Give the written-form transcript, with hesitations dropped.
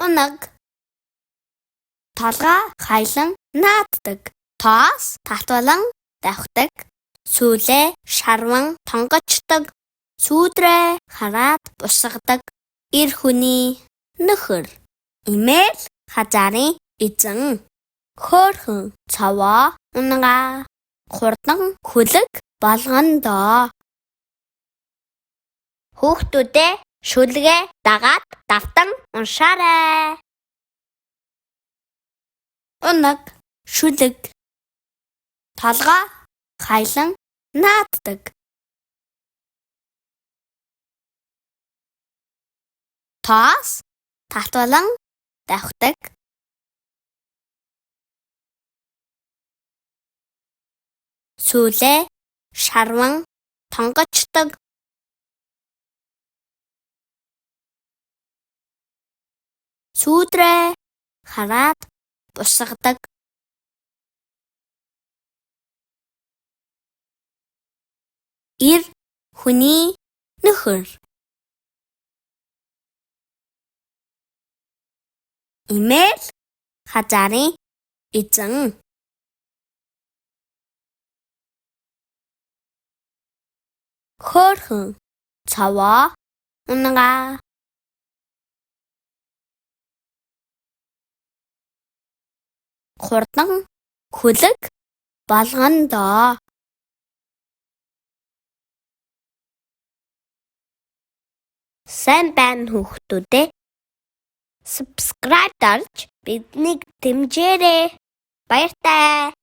Унаг. Толгой хайлан нааддаг. Тоос татвалан давхдаг. Сүүлээ шарван тонгочдог. Сүүдрээ хараад бусгадаг. Эр хүний нөхөр. Имэйл хазаарын эзэн. Хөөрхөн цаваа унгаа. Хурдан хүлэг болгондоо. Хүүхдүүдээ шүлгээ дагаад давтан уншаарай. Унаг, шүлэг. Толгой хайлан нааддаг. Тоос татвалан давхдаг. Сүүлээ шарван тонгочдог. Сүүдрээ хараад бусгадаг. Эр хүний нөхөр. Имэйл хазаарын эзэн. Хөөрхөн цаваа унгаа. Хурдан хүлэг болгондоо. Сайн байна хүүхдүүдээ. Subscribe дарж биднийг дэмжээрэй. Баяртай.